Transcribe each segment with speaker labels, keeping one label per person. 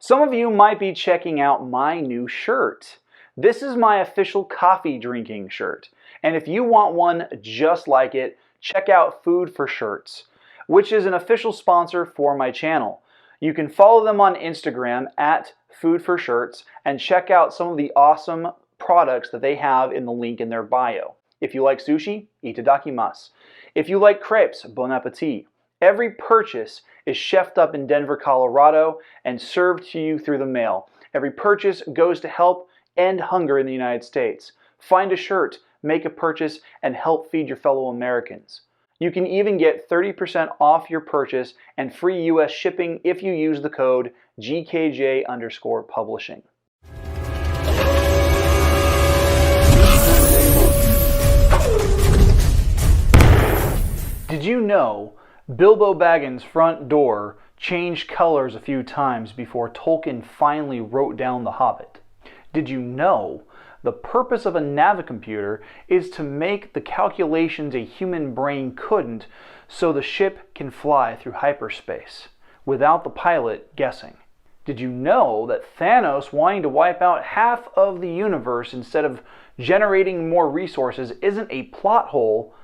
Speaker 1: Some of you might be checking out my new shirt. This is my official coffee drinking shirt. And if you want one just like it, check out Food for Shirts, which is an official sponsor for my channel. You can follow them on Instagram at Food for Shirts and check out some of the awesome products that they have in the link in their bio. If you like sushi, itadakimasu. If you like crepes, bon appetit. Every purchase is chefed up in Denver, Colorado, and served to you through the mail. Every purchase goes to help end hunger in the United States. Find a shirt, make a purchase, and help feed your fellow Americans. You can even get 30% off your purchase and free US shipping if you use the code GKJ_publishing. Did you know Bilbo Baggins' front door changed colors a few times before Tolkien finally wrote down The Hobbit? Did you know the purpose of a navicomputer is to make the calculations a human brain couldn't, so the ship can fly through hyperspace without the pilot guessing? Did you know that Thanos wanting to wipe out half of the universe instead of generating more resources isn't a plot hole,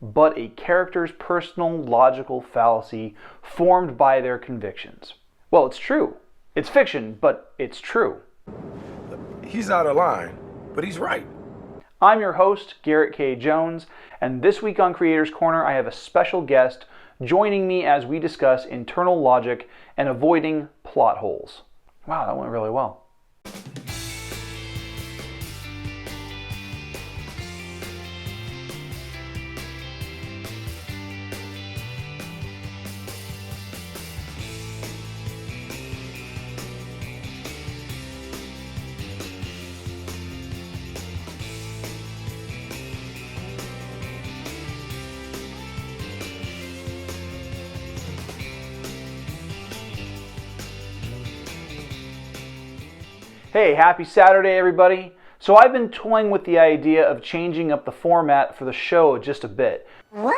Speaker 1: but a character's personal logical fallacy formed by their convictions? Well, it's true. It's fiction, but it's true.
Speaker 2: He's out of line, but he's right.
Speaker 1: I'm your host, Garrett K. Jones, and this week on Creators Corner, I have a special guest joining me as we discuss internal logic and avoiding plot holes. Wow, that went really well. Hey, happy Saturday, everybody. So I've been toying with the idea of changing up the format for the show just a bit. What?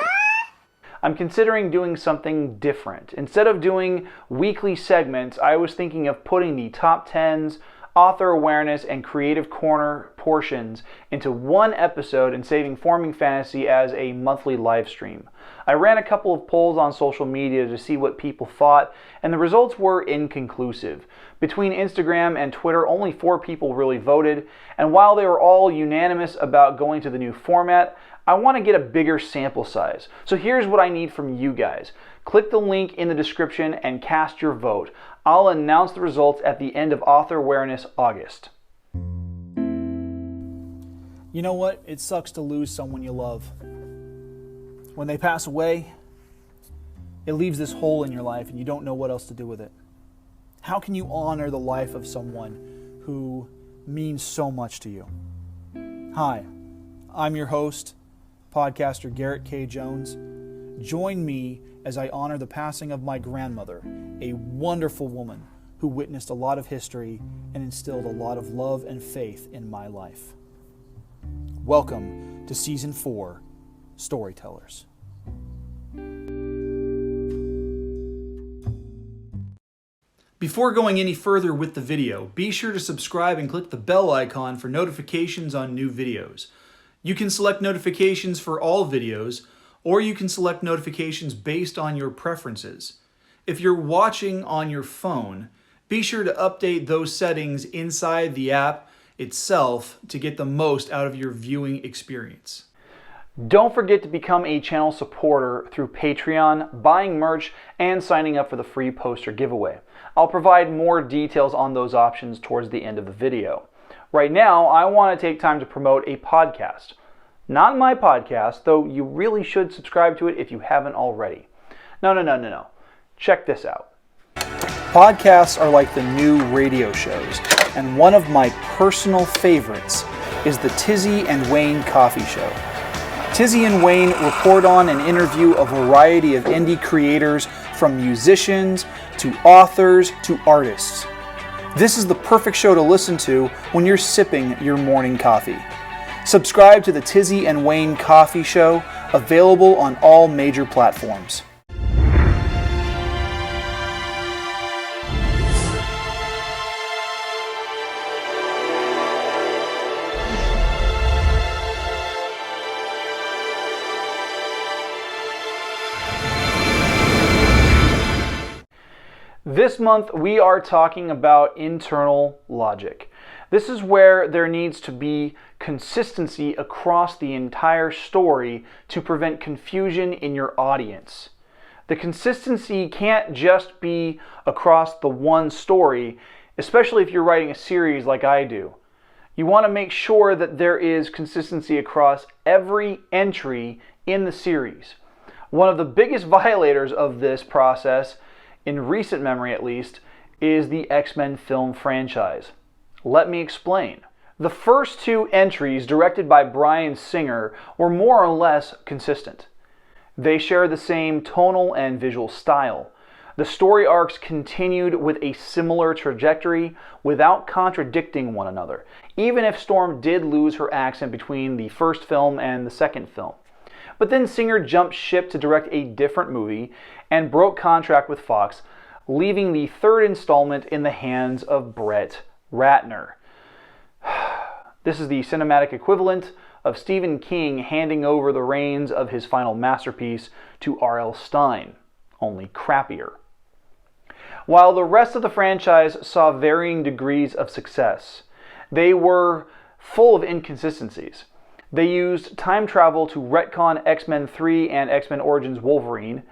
Speaker 1: I'm considering doing something different. Instead of doing weekly segments, I was thinking of putting the top 10s, author awareness, and creative corner portions into one episode and saving Forming Fantasy as a monthly live stream. I ran a couple of polls on social media to see what people thought, and the results were inconclusive. Between Instagram and Twitter, only 4 people really voted, and while they were all unanimous about going to the new format, I want to get a bigger sample size. So here's what I need from you guys. Click the link in the description and cast your vote. I'll announce the results at the end of Author Awareness August.
Speaker 3: You know what? It sucks to lose someone you love. When they pass away, it leaves this hole in your life and you don't know what else to do with it. How can you honor the life of someone who means so much to you? Hi, I'm your host, podcaster Garrett K. Jones. Join me as I honor the passing of my grandmother, a wonderful woman who witnessed a lot of history and instilled a lot of love and faith in my life. Welcome to Season 4, Storytellers. Before going any further with the video, be sure to subscribe and click the bell icon for notifications on new videos. You can select notifications for all videos, or you can select notifications based on your preferences. If you're watching on your phone, be sure to update those settings inside the app itself to get the most out of your viewing experience.
Speaker 1: Don't forget to become a channel supporter through Patreon, buying merch, and signing up for the free poster giveaway. I'll provide more details on those options towards the end of the video. Right now, I want to take time to promote a podcast. Not my podcast, though you really should subscribe to it if you haven't already. No. Check this out. Podcasts are like the new radio shows, and one of my personal favorites is the Tizzy and Wayne Coffee Show. Tizzy and Wayne report on and interview a variety of indie creators, from musicians to authors to artists. This is the perfect show to listen to when you're sipping your morning coffee. Subscribe to the Tizzy and Wayne Coffee Show, available on all major platforms. This month we are talking about internal logic. This is where there needs to be consistency across the entire story to prevent confusion in your audience. The consistency can't just be across the one story, especially if you're writing a series like I do. You want to make sure that there is consistency across every entry in the series. One of the biggest violators of this process, in recent memory at least, is the X-Men film franchise. Let me explain. The first two entries, directed by Bryan Singer, were more or less consistent. They share the same tonal and visual style. The story arcs continued with a similar trajectory without contradicting one another, even if Storm did lose her accent between the first film and the second film. But then Singer jumped ship to direct a different movie and broke contract with Fox, leaving the third installment in the hands of Brett Ratner. This is the cinematic equivalent of Stephen King handing over the reins of his final masterpiece to R.L. Stine, only crappier. While the rest of the franchise saw varying degrees of success, they were full of inconsistencies. They used time travel to retcon X-Men 3 and X-Men Origins Wolverine.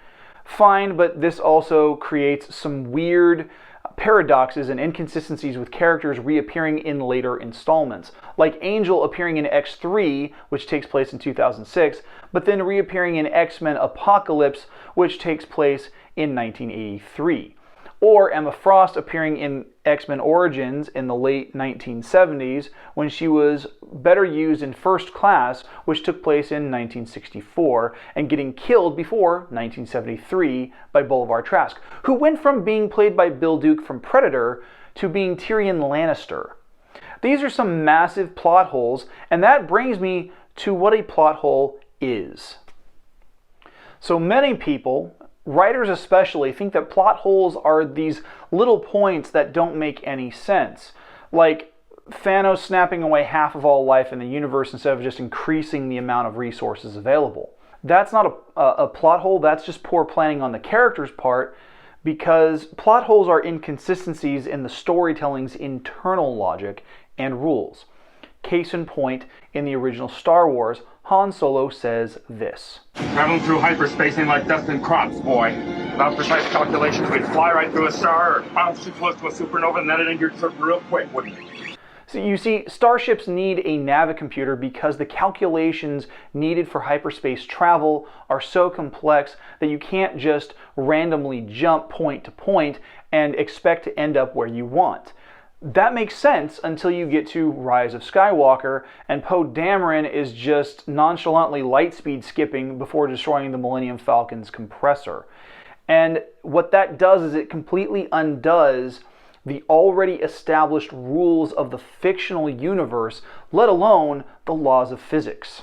Speaker 1: Fine, but this also creates some weird paradoxes and inconsistencies with characters reappearing in later installments, like Angel appearing in X3, which takes place in 2006, but then reappearing in X-Men Apocalypse, which takes place in 1983. Or Emma Frost appearing in X-Men Origins in the late 1970s when she was better used in First Class, which took place in 1964, and getting killed before 1973 by Bolivar Trask, who went from being played by Bill Duke from Predator to being Tyrion Lannister. These are some massive plot holes, and that brings me to what a plot hole is. So many people, writers especially, think that plot holes are these little points that don't make any sense. Like Thanos snapping away half of all life in the universe instead of just increasing the amount of resources available. That's not a plot hole, that's just poor planning on the character's part, because plot holes are inconsistencies in the storytelling's internal logic and rules. Case in point, in the original Star Wars, Han Solo says this:
Speaker 4: "Traveling through hyperspace ain't like dust and crops, boy. Without precise calculations, we'd fly right through a star or bounce too close to a supernova and then it end your trip real quick, wouldn't you?"
Speaker 1: So you see, starships need a navicomputer because the calculations needed for hyperspace travel are so complex that you can't just randomly jump point to point and expect to end up where you want. That makes sense until you get to Rise of Skywalker, and Poe Dameron is just nonchalantly lightspeed skipping before destroying the Millennium Falcon's compressor. And what that does is it completely undoes the already established rules of the fictional universe, let alone the laws of physics.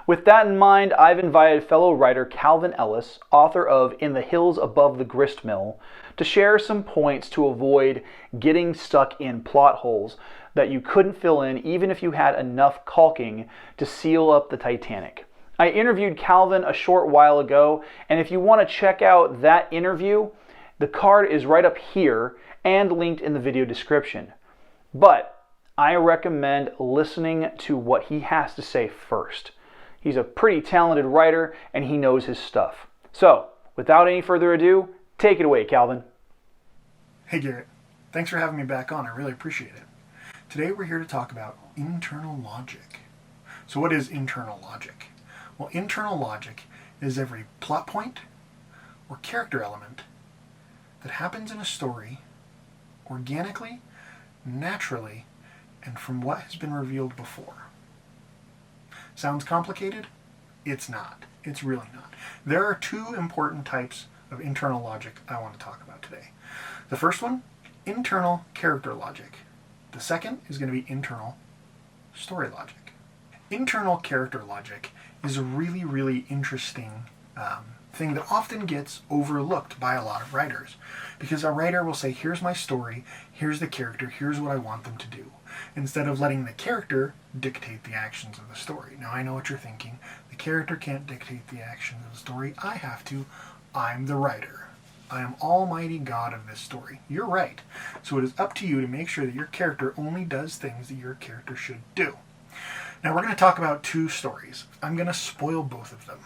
Speaker 1: With that in mind, I've invited fellow writer Kalvin Ellis, author of In the Hills Above the Gristmill, to share some points to avoid getting stuck in plot holes that you couldn't fill in even if you had enough caulking to seal up the Titanic. I interviewed Kalvin a short while ago, and if you want to check out that interview, the card is right up here and linked in the video description. But I recommend listening to what he has to say first. He's a pretty talented writer and he knows his stuff. So, without any further ado, take it away, Kalvin.
Speaker 5: Hey Garrett, thanks for having me back on. I really appreciate it. Today we're here to talk about internal logic. So what is internal logic? Well, internal logic is every plot point or character element that happens in a story organically, naturally, and from what has been revealed before. Sounds complicated? It's not. It's really not. There are two important types of internal logic I want to talk about today. The first one, internal character logic. The second is going to be internal story logic. Internal character logic is a really, really interesting thing that often gets overlooked by a lot of writers. Because a writer will say, here's my story, here's the character, here's what I want them to do, instead of letting the character dictate the actions of the story. Now I know what you're thinking. The character can't dictate the actions of the story. I have to. I'm the writer. I am almighty God of this story. You're right. So it is up to you to make sure that your character only does things that your character should do. Now we're going to talk about two stories. I'm going to spoil both of them.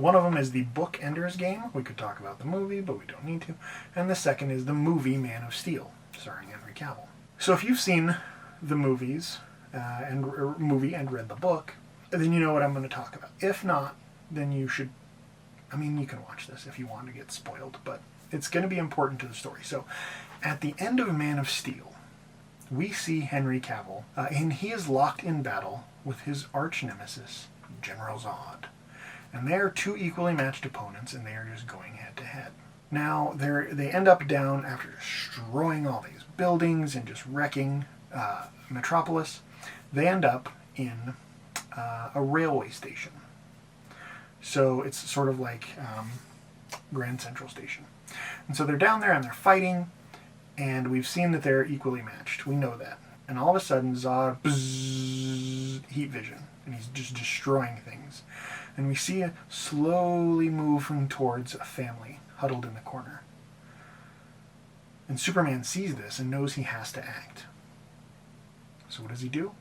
Speaker 5: One of them is the book Ender's Game. We could talk about the movie, but we don't need to. And the second is the movie Man of Steel, starring Henry Cavill. So if you've seen the movies and read the book, then you know what I'm going to talk about. If not, then you should. I mean, you can watch this if you want to get spoiled, but it's going to be important to the story. So, at the end of Man of Steel, we see Henry Cavill, and he is locked in battle with his arch nemesis, General Zod. And they are two equally matched opponents, and they are just going head to head. Now, they end up down after destroying all these buildings and just wrecking Metropolis. They end up in a railway station. So it's sort of like Grand Central Station. And so they're down there and they're fighting, and we've seen that they're equally matched. We know that. And all of a sudden, Zod, bzzz, heat vision, and he's just destroying things. And we see it slowly moving towards a family huddled in the corner. And Superman sees this and knows he has to act. So what does he do?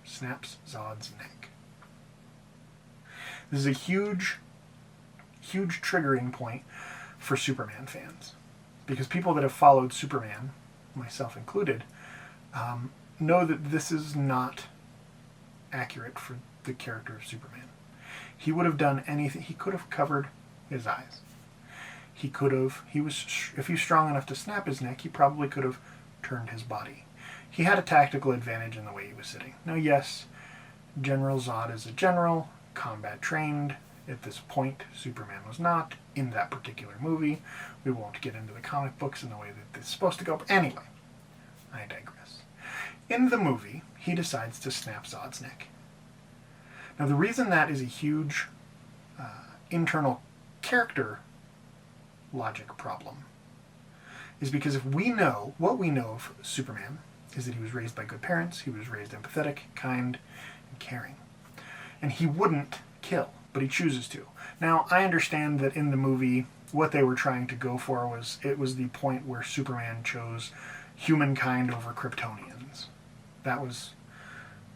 Speaker 5: Snaps Zod's neck. This is a huge, huge triggering point for Superman fans. Because people that have followed Superman, myself included, know that this is not accurate for the character of Superman. He would have done anything. He could have covered his eyes. He could have, if he was strong enough to snap his neck, he probably could have turned his body. He had a tactical advantage in the way he was sitting. Now, yes, General Zod is a general, combat trained. At this point, Superman was not in that particular movie. We won't get into the comic books in the way that it's supposed to go. But anyway, I digress. In the movie, he decides to snap Zod's neck. Now, the reason that is a huge internal character logic problem is because if we know, what we know of Superman is that he was raised by good parents, he was raised empathetic, kind, and caring. And he wouldn't kill, but he chooses to. Now, I understand that in the movie, what they were trying to go for was, it was the point where Superman chose humankind over Kryptonians. That was,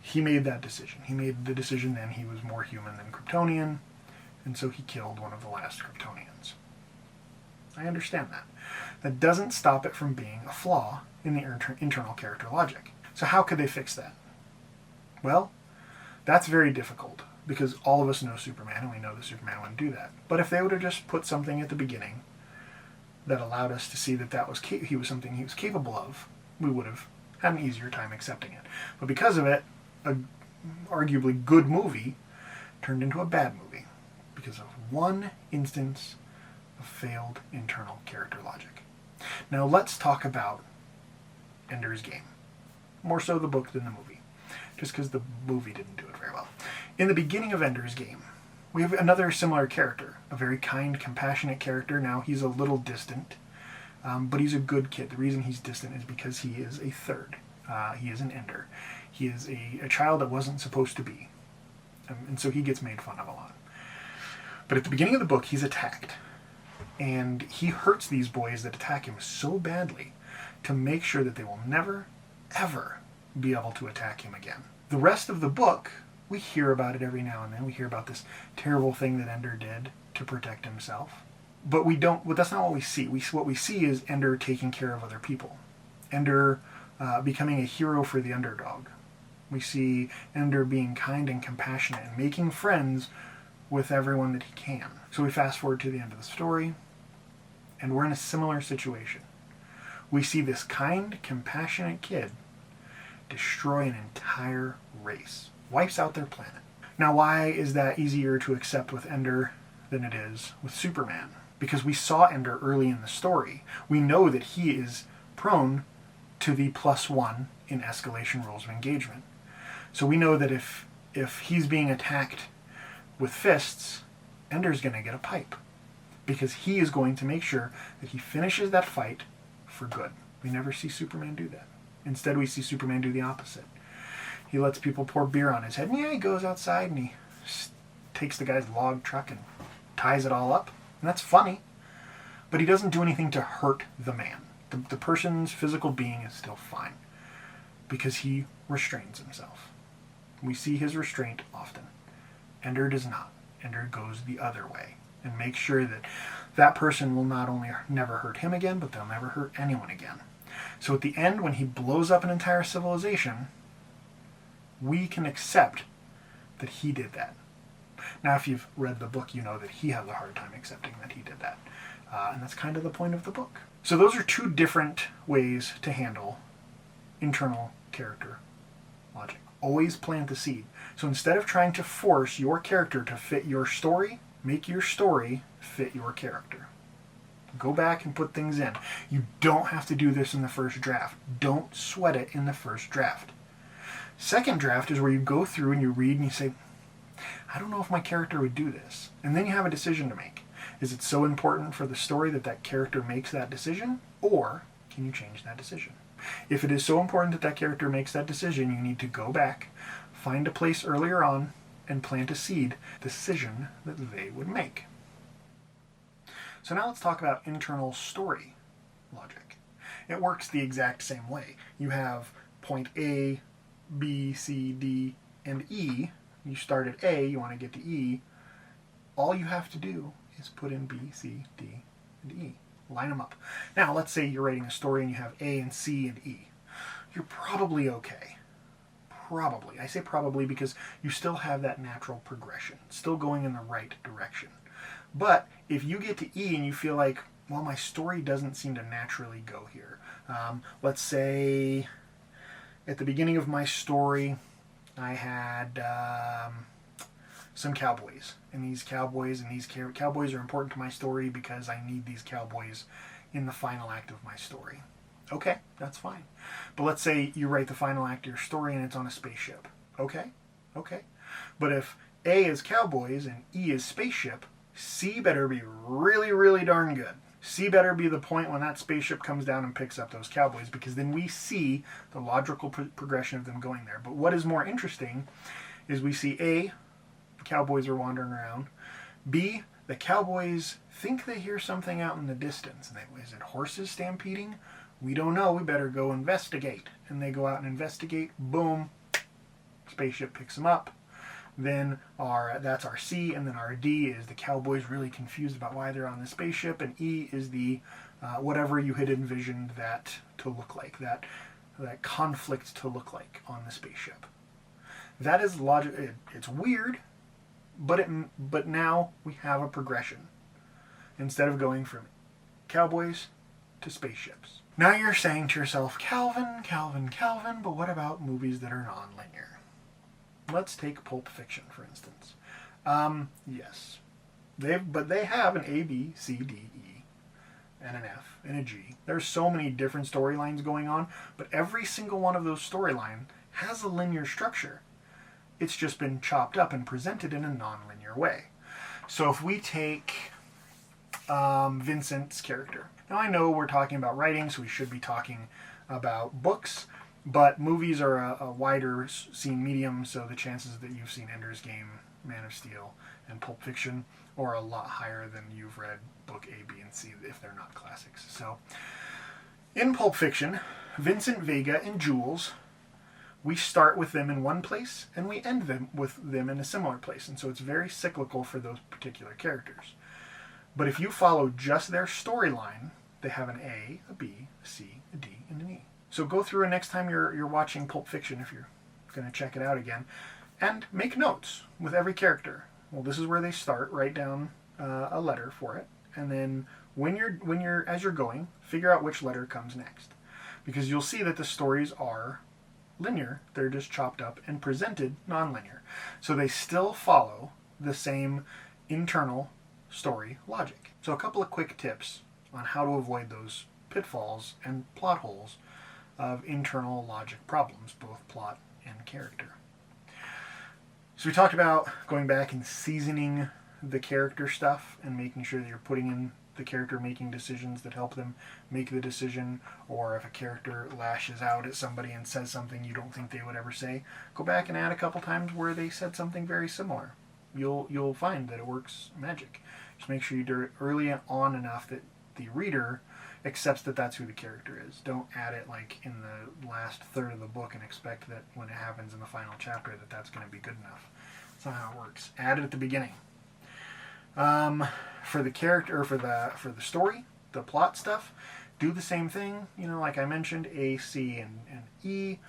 Speaker 5: he made that decision. He made the decision then he was more human than Kryptonian, and so he killed one of the last Kryptonians. I understand that. That doesn't stop it from being a flaw in the internal character logic. So how could they fix that? Well, that's very difficult, because all of us know Superman, and we know that Superman wouldn't do that. But if they would have just put something at the beginning that allowed us to see that he was something he was capable of, we would have had an easier time accepting it. But because of it, a arguably good movie turned into a bad movie, because of one instance of failed internal character logic. Now let's talk about Ender's Game. More so the book than the movie, just because the movie didn't do it very well. In the beginning of Ender's Game, we have another similar character, a very kind, compassionate character. Now he's a little distant, but he's a good kid. The reason he's distant is because he is a third. He is an Ender. He is a child that wasn't supposed to be, and so he gets made fun of a lot. But at the beginning of the book, he's attacked, and he hurts these boys that attack him so badly to make sure that they will never, ever be able to attack him again. The rest of the book, we hear about it every now and then. We hear about this terrible thing that Ender did to protect himself. But we don't, well, that's not what we see. What we see is Ender taking care of other people. Ender becoming a hero for the underdog. We see Ender being kind and compassionate and making friends with everyone that he can. So we fast forward to the end of the story, and we're in a similar situation. We see this kind, compassionate kid destroy an entire race. Wipes out their planet. Now, why is that easier to accept with Ender than it is with Superman? Because we saw Ender early in the story. We know that he is prone to the +1 in escalation rules of engagement. So we know that if he's being attacked with fists, Ender's going to get a pipe. Because he is going to make sure that he finishes that fight for good. We never see Superman do that. Instead, we see Superman do the opposite. He lets people pour beer on his head, and he goes outside and he takes the guy's log truck and ties it all up. And that's funny. but he doesn't do anything to hurt the man. The person's physical being is still fine because he restrains himself. We see his restraint often. Ender does not. Ender goes the other way and makes sure that that person will not only never hurt him again, but they'll never hurt anyone again. So at the end, when he blows up an entire civilization, we can accept that he did that. Now, if you've read the book, you know that he has a hard time accepting that he did that. And that's kind of the point of the book. So those are two different ways to handle internal character logic. Always plant the seed. So instead of trying to force your character to fit your story, make your story fit your character. Go back and put things in. You don't have to do this in the first draft. Don't sweat it in the first draft. Second draft is where you go through and you read and you say, I don't know if my character would do this. And then you have a decision to make. Is it so important for the story that that character makes that decision? Or can you change that decision? If it is so important that that character makes that decision, you need to go back, find a place earlier on, and plant a seed decision that they would make. So now let's talk about internal story logic. It works the exact same way. You have point A, B, C, D, and E. You start at A, you want to get to E. All you have to do is put in B, C, D, and E. Line them up. Now, let's say you're writing a story and you have A and C and E. You're probably okay. Probably. I say probably because you still have that natural progression. Still going in the right direction. But if you get to E and you feel like, well, my story doesn't seem to naturally go here. Let's say at the beginning of my story, I had some cowboys. And these cowboys are important to my story because I need these cowboys in the final act of my story. Okay, that's fine. But let's say you write the final act of your story and it's on a spaceship. Okay. But if A is cowboys and E is spaceship, C better be really, really darn good. C better be the point when that spaceship comes down and picks up those cowboys, because then we see the logical progression of them going there. But what is more interesting is we see A, the cowboys are wandering around. B, the cowboys think they hear something out in the distance. And is it horses stampeding? We don't know. We better go investigate. And they go out and investigate. Boom. Spaceship picks them up. Then that's our C, and then our D is the cowboys really confused about why they're on the spaceship, and E is the whatever you had envisioned that to look like, that conflict to look like on the spaceship. That is logic. It's weird, but now we have a progression instead of going from cowboys to spaceships. Now you're saying to yourself, Kalvin, but what about movies that are non-linear? Let's take Pulp Fiction, for instance. Yes. They have an A, B, C, D, E, and an F, and a G. There's so many different storylines going on, but every single one of those storylines has a linear structure. It's just been chopped up and presented in a non-linear way. So if we take Vincent's character. Now I know we're talking about writing, so we should be talking about books, but movies are a wider seen medium, so the chances that you've seen Ender's Game, Man of Steel, and Pulp Fiction are a lot higher than you've read book A, B, and C if they're not classics. So, in Pulp Fiction, Vincent Vega and Jules, we start with them in one place, and we end them with them in a similar place, and so it's very cyclical for those particular characters. But if you follow just their storyline, they have an A, a B, a C, a D, and an E. So go through, and next time you're watching Pulp Fiction, if you're going to check it out again, and make notes with every character. Well, this is where they start. Write down a letter for it, and then as you're going, figure out which letter comes next, because you'll see that the stories are linear. They're just chopped up and presented non-linear. So they still follow the same internal story logic. So a couple of quick tips on how to avoid those pitfalls and plot holes of internal logic problems, both plot and character. So we talked about going back and seasoning the character stuff and making sure that you're putting in the character making decisions that help them make the decision, or if a character lashes out at somebody and says something you don't think they would ever say, go back and add a couple times where they said something very similar. You'll find that it works magic. Just make sure you do it early on enough that the reader accepts that that's who the character is. Don't add it like in the last third of the book and expect that when it happens in the final chapter that that's going to be good enough. That's not how it works. Add it at the beginning. For the character, or for the story, the plot stuff, do the same thing. You know, like I mentioned, A, C, and E.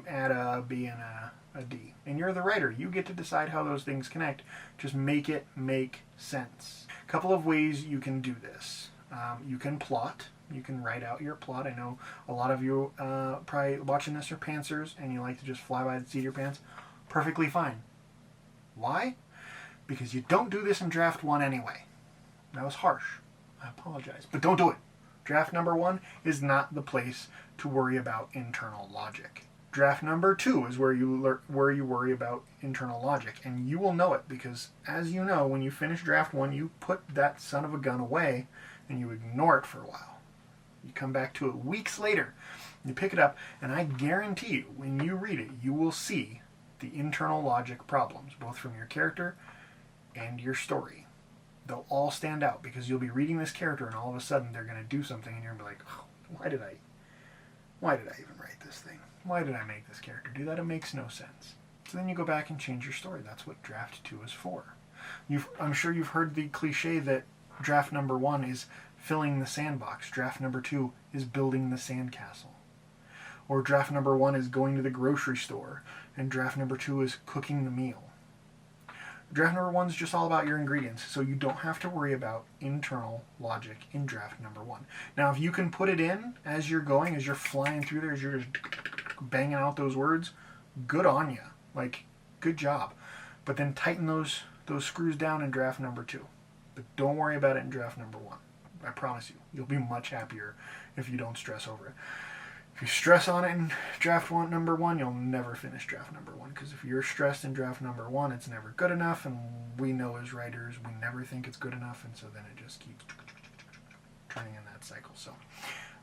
Speaker 5: Add a B and a D. And you're the writer. You get to decide how those things connect. Just make it make sense. A couple of ways you can do this. You can plot. You can write out your plot. I know a lot of you probably watching this are pantsers and you like to just fly by the seat of your pants. Perfectly fine. Why? Because you don't do this in draft 1 anyway. That was harsh. I apologize. But don't do it. Draft number 1 is not the place to worry about internal logic. Draft number 2 is where you worry about internal logic. And you will know it because, as you know, when you finish draft 1, you put that son of a gun away and you ignore it for a while. You come back to it weeks later, you pick it up, and I guarantee you, when you read it, you will see the internal logic problems, both from your character and your story. They'll all stand out because you'll be reading this character and all of a sudden they're going to do something and you're going to be like, oh, why did I even write this thing? Why did I make this character do that? It makes no sense. So then you go back and change your story. That's what draft 2 is for. I'm sure you've heard the cliche that draft number 1 is filling the sandbox. Draft number 2 is building the sandcastle. Or draft number 1 is going to the grocery store, and draft number 2 is cooking the meal. Draft number 1 is just all about your ingredients, so you don't have to worry about internal logic in draft number 1. Now, if you can put it in as you're going, as you're flying through there, as you're just banging out those words, good on you. Like, good job. But then tighten those screws down in draft number 2. But don't worry about it in draft number 1. I promise you, you'll be much happier if you don't stress over it. If you stress on it in draft number 1, you'll never finish draft number 1. Because if you're stressed in draft number 1, it's never good enough. And we know as writers, we never think it's good enough. And so then it just keeps turning in that cycle. So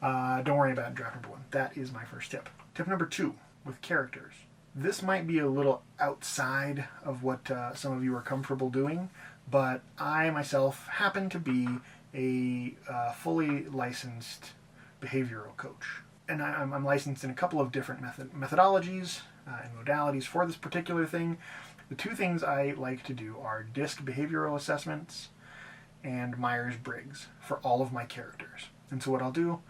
Speaker 5: don't worry about draft number 1. That is my first tip. Tip number 2, with characters. This might be a little outside of what some of you are comfortable doing. But I myself happen to be a fully licensed behavioral coach. And I'm licensed in a couple of different methodologies and modalities for this particular thing. The 2 things I like to do are DISC behavioral assessments and Myers-Briggs for all of my characters. And so what I'll do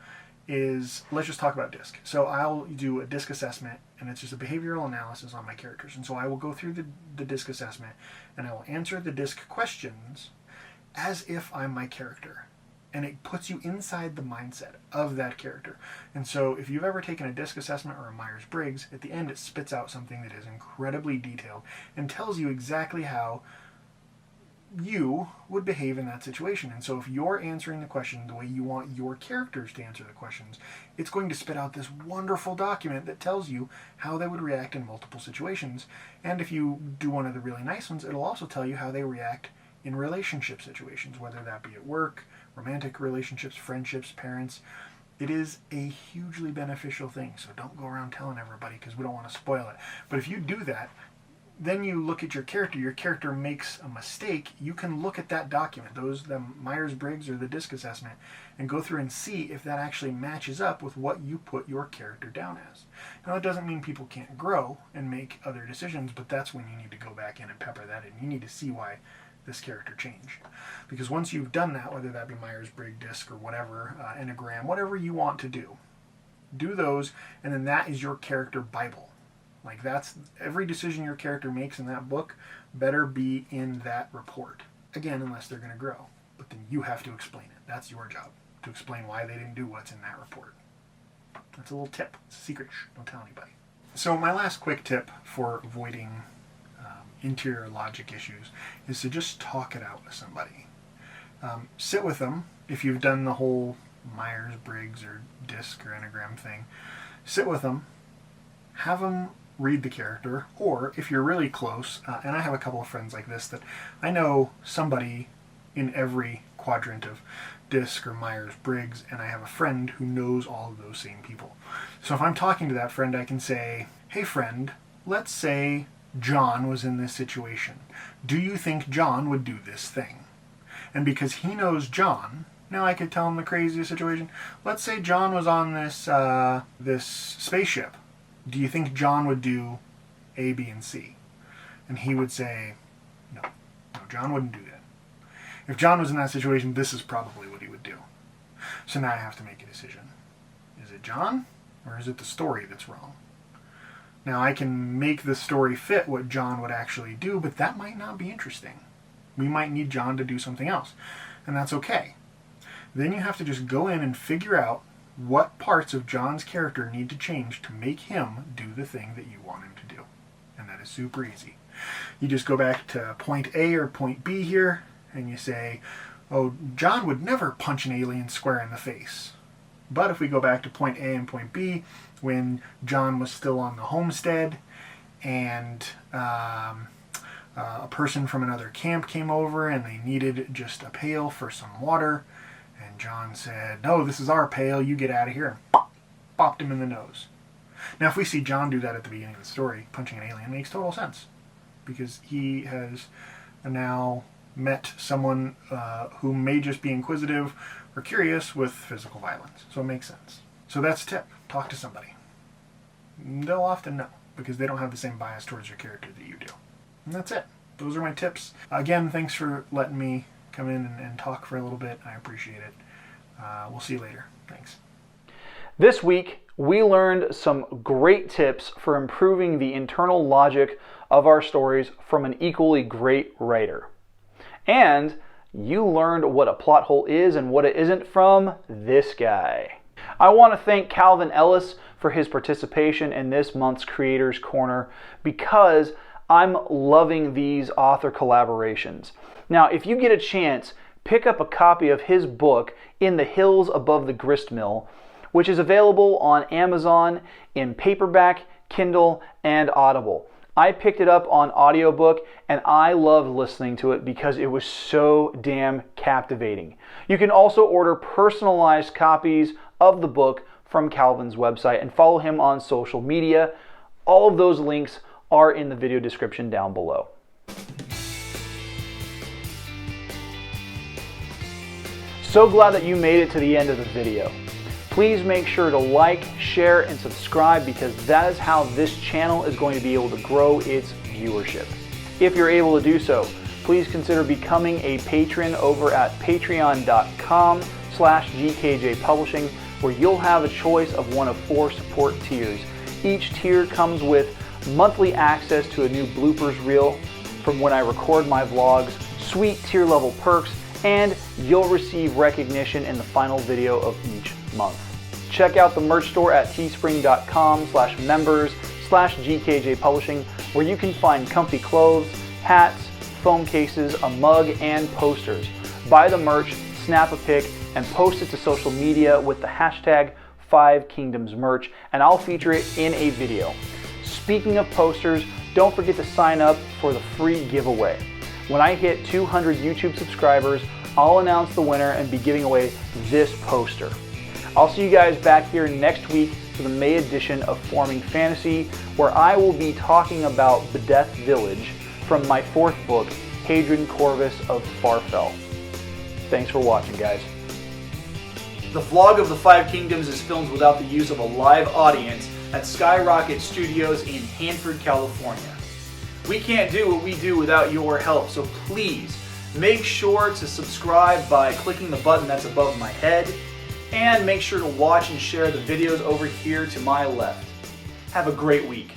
Speaker 5: is, let's just talk about DISC. So I'll do a DISC assessment, and it's just a behavioral analysis on my characters. And so I will go through the DISC assessment, and I will answer the DISC questions as if I'm my character. And it puts you inside the mindset of that character. And so if you've ever taken a DISC assessment or a Myers-Briggs, at the end it spits out something that is incredibly detailed and tells you exactly how you would behave in that situation. And so if you're answering the question the way you want your characters to answer the questions, it's going to spit out this wonderful document that tells you how they would react in multiple situations. And if you do one of the really nice ones, it'll also tell you how they react in relationship situations, whether that be at work, romantic relationships, friendships, parents. It is a hugely beneficial thing, so don't go around telling everybody because we don't want to spoil it. But if you do that, then you look at your character makes a mistake, you can look at that document, the Myers-Briggs or the DISC assessment, and go through and see if that actually matches up with what you put your character down as. Now, it doesn't mean people can't grow and make other decisions, but that's when you need to go back in and pepper that in. You need to see why this character changed. Because once you've done that, whether that be Myers-Briggs, DISC, or whatever, Enneagram, whatever you want to do those, and then that is your character Bible. Like, that's every decision your character makes in that book better be in that report. Again, unless they're going to grow. But then you have to explain it. That's your job, to explain why they didn't do what's in that report. That's a little tip. It's a secret. Don't tell anybody. So my last quick tip for avoiding interior logic issues is to just talk it out with somebody. Sit with them. If you've done the whole Myers-Briggs or DISC or Enneagram thing, sit with them. Have them read the character, or if you're really close, and I have a couple of friends like this that I know somebody in every quadrant of DISC or Myers-Briggs, and I have a friend who knows all of those same people. So if I'm talking to that friend, I can say, hey friend, let's say John was in this situation. Do you think John would do this thing? And because he knows John, Now I could tell him the craziest situation. Let's say John was on this spaceship. Do you think John would do A, B, and C? And he would say, no, John wouldn't do that. If John was in that situation, this is probably what he would do. So now I have to make a decision. Is it John, or is it the story that's wrong? Now I can make the story fit what John would actually do, but that might not be interesting. We might need John to do something else, and that's okay. Then you have to just go in and figure out what parts of John's character need to change to make him do the thing that you want him to do. And that is super easy. You just go back to point A or point B here, and you say, oh, John would never punch an alien square in the face. But if we go back to point A and point B, when John was still on the homestead, and a person from another camp came over and they needed just a pail for some water, and John said, no, this is our pail, you get out of here, and bopped him in the nose. Now if we see John do that at the beginning of the story, punching an alien, makes total sense, because he has now met someone who may just be inquisitive or curious with physical violence. So it makes sense. So that's a tip. Talk to somebody. They'll often know, because they don't have the same bias towards your character that you do. And that's it. Those are my tips. Again, thanks for letting me come in and talk for a little bit. I appreciate it. We'll see you later. Thanks.
Speaker 1: This week, we learned some great tips for improving the internal logic of our stories from an equally great writer. And you learned what a plot hole is and what it isn't from this guy. I want to thank Kalvin Ellis for his participation in this month's Creators Corner, because I'm loving these author collaborations. Now, if you get a chance, pick up a copy of his book, In the Hills Above the Grist Mill, which is available on Amazon in paperback, Kindle, and Audible. I picked it up on audiobook, and I loved listening to it because it was so damn captivating. You can also order personalized copies of the book from Kalvin's website and follow him on social media. All of those links are in the video description down below. So glad that you made it to the end of the video. Please make sure to like, share, and subscribe, because that is how this channel is going to be able to grow its viewership. If you're able to do so, please consider becoming a patron over at patreon.com/GKJPublishing, where you'll have a choice of one of 4 support tiers. Each tier comes with monthly access to a new bloopers reel from when I record my vlogs, sweet tier level perks, and you'll receive recognition in the final video of each month. Check out the merch store at teespring.com/members/GKJPublishing, where you can find comfy clothes, hats, phone cases, a mug, and posters. Buy the merch, snap a pic, and post it to social media with the hashtag 5kingdomsmerch, and I'll feature it in a video. Speaking of posters, don't forget to sign up for the free giveaway. When I hit 200 YouTube subscribers, I'll announce the winner and be giving away this poster. I'll see you guys back here next week for the May edition of Forming Fantasy, where I will be talking about the Death Village from my 4th book, Hadrian Corvus of Farfell. Thanks for watching, guys. The vlog of the 5 Kingdoms is filmed without the use of a live audience at Skyrocket Studios in Hanford, California. We can't do what we do without your help, so please make sure to subscribe by clicking the button that's above my head, and make sure to watch and share the videos over here to my left. Have a great week.